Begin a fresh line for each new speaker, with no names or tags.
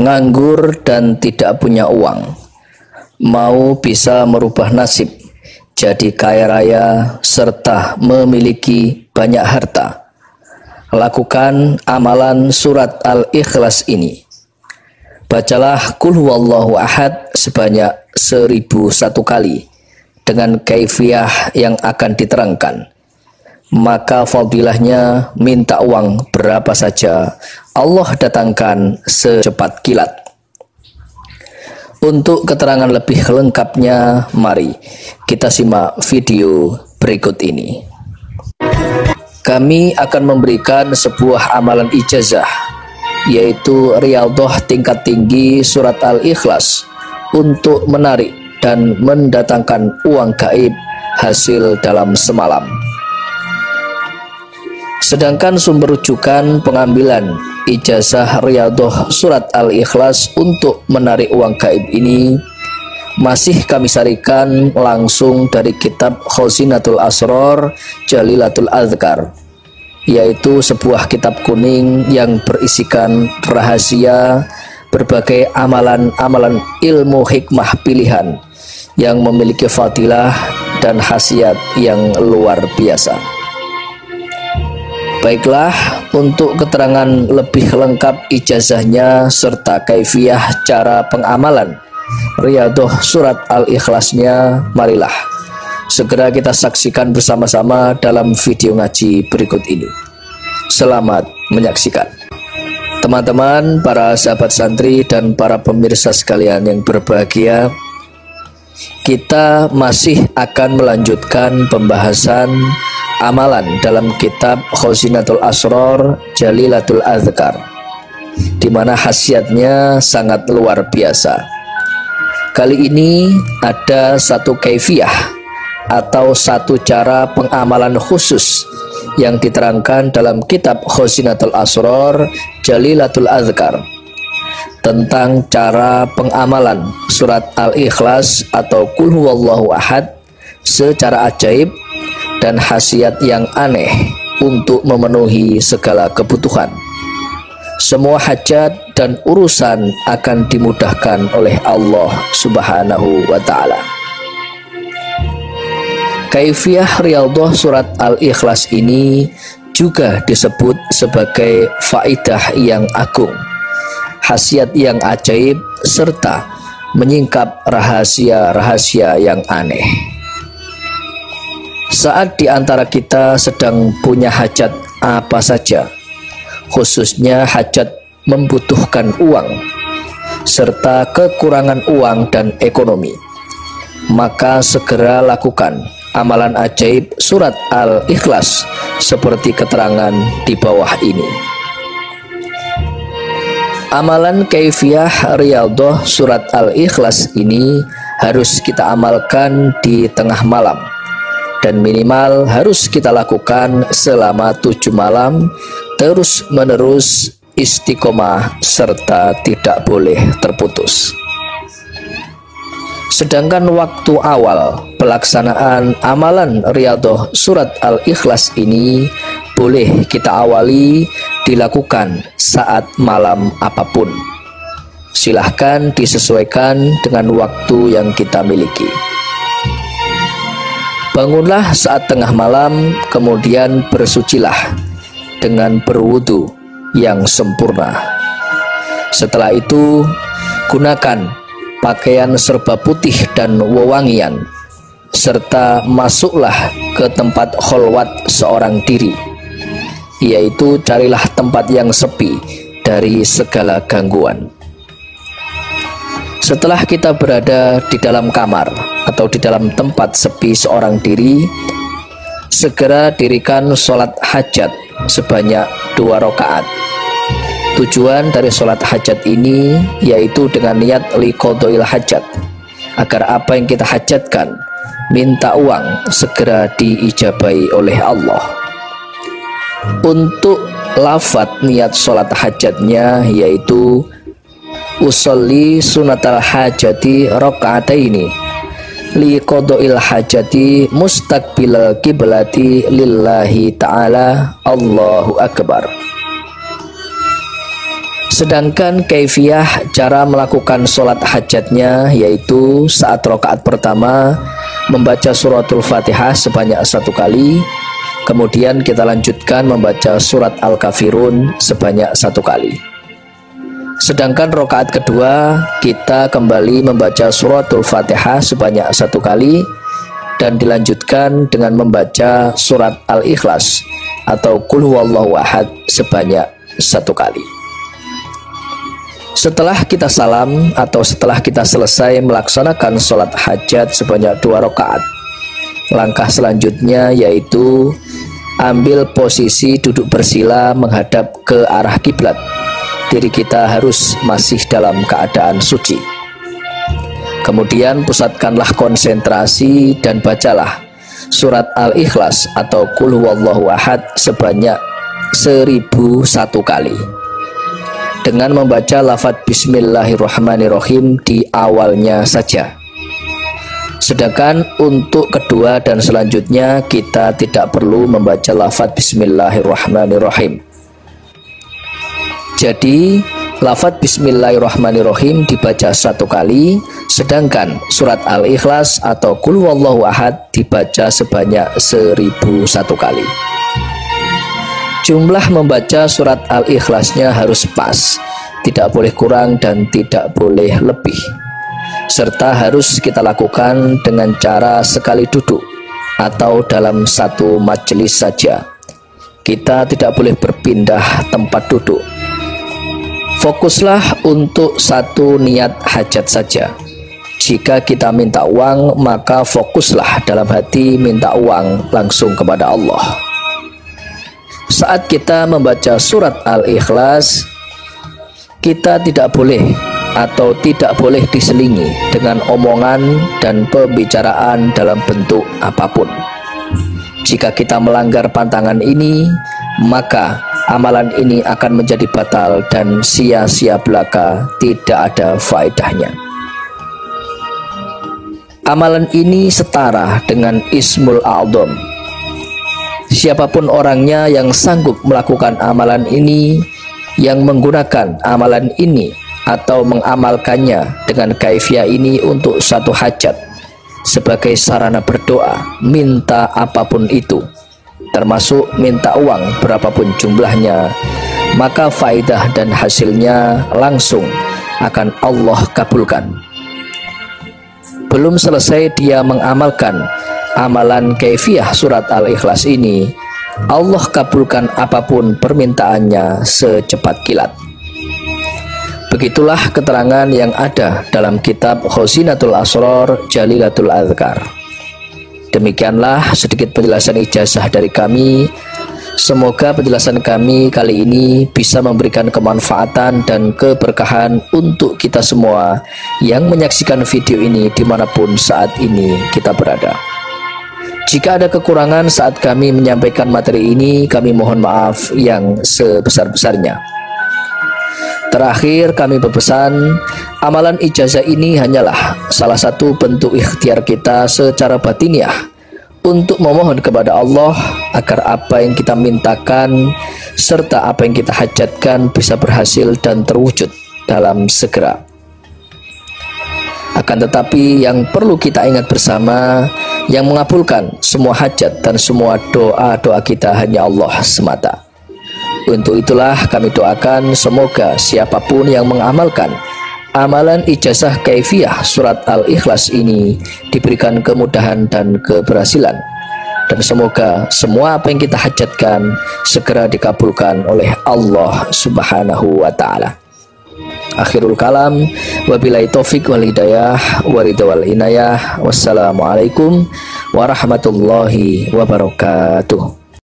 nganggur dan tidak punya uang, mau bisa merubah nasib jadi kaya raya serta memiliki banyak harta, lakukan amalan surat Al-Ikhlas ini. Bacalah Qul huwallahu ahad sebanyak 1001 kali dengan kaifiyah yang akan diterangkan. Maka fadilahnya minta uang berapa saja Allah datangkan secepat kilat. Untuk keterangan lebih lengkapnya, mari kita simak video berikut ini. Kami akan memberikan sebuah amalan ijazah, yaitu riyadhah tingkat tinggi surat Al-Ikhlas untuk menarik dan mendatangkan uang gaib hasil dalam semalam. Sedangkan sumber rujukan pengambilan ijazah riyadhah surat Al-Ikhlas untuk menarik uang gaib ini masih kami sarikan langsung dari kitab Khazinatul Asrar Jalilatul Adhkar, yaitu sebuah kitab kuning yang berisikan rahasia berbagai amalan-amalan ilmu hikmah pilihan yang memiliki fadilah dan khasiat yang luar biasa. Baiklah, untuk keterangan lebih lengkap ijazahnya serta kaifiyah cara pengamalan riyadhah surat Al-Ikhlasnya, marilah segera kita saksikan bersama-sama dalam video ngaji berikut ini. Selamat menyaksikan. Teman-teman, para sahabat santri dan para pemirsa sekalian yang berbahagia, kita masih akan melanjutkan pembahasan amalan dalam kitab Khazinatul Asrar Jalilatul Adhkar, di mana khasiatnya sangat luar biasa. Kali ini ada satu kaifiyah atau satu cara pengamalan khusus yang diterangkan dalam kitab Khazinatul Asrar Jalilatul Adhkar tentang cara pengamalan surat Al-Ikhlas atau Qul huwallahu ahad secara ajaib dan khasiat yang aneh untuk memenuhi segala kebutuhan. Semua hajat dan urusan akan dimudahkan oleh Allah Subhanahu wa ta'ala. Kaifiyah riyadhah surat Al-Ikhlas ini juga disebut sebagai faidah yang agung, khasiat yang ajaib, serta menyingkap rahasia-rahasia yang aneh. Saat di antara kita sedang punya hajat apa saja, khususnya hajat membutuhkan uang, serta kekurangan uang dan ekonomi, maka segera lakukan amalan ajaib surat Al-Ikhlas seperti keterangan di bawah ini. Amalan kaifiyah riyadhah surat Al-Ikhlas ini harus kita amalkan di tengah malam, dan minimal harus kita lakukan selama 7 malam terus menerus, istiqomah serta tidak boleh terputus. Sedangkan waktu awal pelaksanaan amalan riyadhah surat Al-Ikhlas ini boleh kita awali dilakukan saat malam apapun. Silahkan disesuaikan dengan waktu yang kita miliki. Bangunlah saat tengah malam, kemudian bersucilah dengan berwudu yang sempurna. Setelah itu, gunakan pakaian serba putih dan wewangian, serta masuklah ke tempat kholwat seorang diri, yaitu carilah tempat yang sepi dari segala gangguan. Setelah kita berada di dalam kamar atau di dalam tempat sepi seorang diri, segera dirikan sholat hajat sebanyak 2 rakaat. Tujuan dari sholat hajat ini yaitu dengan niat liqadha'il hajat, agar apa yang kita hajatkan, minta uang, segera diijabahi oleh Allah. Untuk lafadz niat sholat hajatnya yaitu usolli sunatal hajati rakaataini liqadha'il hajati mustaqbilal kiblati lillahi ta'ala Allahu akbar. Sedangkan kaifiyah cara melakukan sholat hajatnya yaitu saat rakaat pertama membaca suratul Fatihah sebanyak 1 kali, kemudian kita lanjutkan membaca surat Al-Kafirun sebanyak 1 kali. Sedangkan rakaat kedua kita kembali membaca suratul Fatihah sebanyak 1 kali dan dilanjutkan dengan membaca surat Al-Ikhlas atau Qul huwallahu ahad sebanyak 1 kali. Setelah kita salam atau setelah kita selesai melaksanakan sholat hajat sebanyak 2 rakaat, langkah selanjutnya yaitu ambil posisi duduk bersila menghadap ke arah kiblat. Diri kita harus masih dalam keadaan suci. Kemudian pusatkanlah konsentrasi dan bacalah surat Al-Ikhlas atau Qul huwallahu ahad sebanyak 1001 kali dengan membaca lafaz Bismillahirrahmanirrahim di awalnya saja. Sedangkan untuk kedua dan selanjutnya kita tidak perlu membaca lafaz Bismillahirrahmanirrahim. Jadi lafaz Bismillahirrahmanirrahim dibaca 1 kali, sedangkan surat Al-Ikhlas atau Qul huwallahu ahad dibaca sebanyak 1001 kali. Jumlah membaca surat Al-Ikhlasnya harus pas, tidak boleh kurang dan tidak boleh lebih, serta harus kita lakukan dengan cara sekali duduk atau dalam satu majelis saja. Kita tidak boleh berpindah tempat duduk. Fokuslah untuk satu niat hajat saja. Jika kita minta uang, maka fokuslah dalam hati minta uang langsung kepada Allah. Saat kita membaca surat Al-Ikhlas, kita tidak boleh atau tidak boleh diselingi dengan omongan dan pembicaraan dalam bentuk apapun. Jika kita melanggar pantangan ini, maka amalan ini akan menjadi batal dan sia-sia belaka, tidak ada faedahnya. Amalan ini setara dengan Ismul A'dzam. Siapapun orangnya yang sanggup melakukan amalan ini, yang menggunakan amalan ini atau mengamalkannya dengan kaifiyah ini untuk satu hajat sebagai sarana berdoa, minta apapun itu, termasuk minta uang berapapun jumlahnya, maka faedah dan hasilnya langsung akan Allah kabulkan. Belum selesai dia mengamalkan amalan kaifiyah surat Al-Ikhlas ini, Allah kabulkan apapun permintaannya secepat kilat. Begitulah keterangan yang ada dalam kitab Khazinatul Asrar Jalilatul Azkar. Demikianlah sedikit penjelasan ijazah dari kami. Semoga penjelasan kami kali ini bisa memberikan kemanfaatan dan keberkahan untuk kita semua yang menyaksikan video ini dimanapun saat ini kita berada. Jika ada kekurangan saat kami menyampaikan materi ini, kami mohon maaf yang sebesar-besarnya. Terakhir kami berpesan, amalan ijazah ini hanyalah salah satu bentuk ikhtiar kita secara batiniah untuk memohon kepada Allah agar apa yang kita mintakan serta apa yang kita hajatkan bisa berhasil dan terwujud dalam segera. Akan tetapi yang perlu kita ingat bersama, yang mengabulkan semua hajat dan semua doa-doa kita hanya Allah semata. Untuk itulah kami doakan semoga siapapun yang mengamalkan amalan ijazah kaifiyah surat Al-Ikhlas ini diberikan kemudahan dan keberhasilan, dan semoga semua apa yang kita hajatkan segera dikabulkan oleh Allah Subhanahu wa Ta'ala. Akhirul kalam, wabillahi taufik wal hidayah, waridha wal inayah. Wassalamualaikum warahmatullahi wabarakatuh.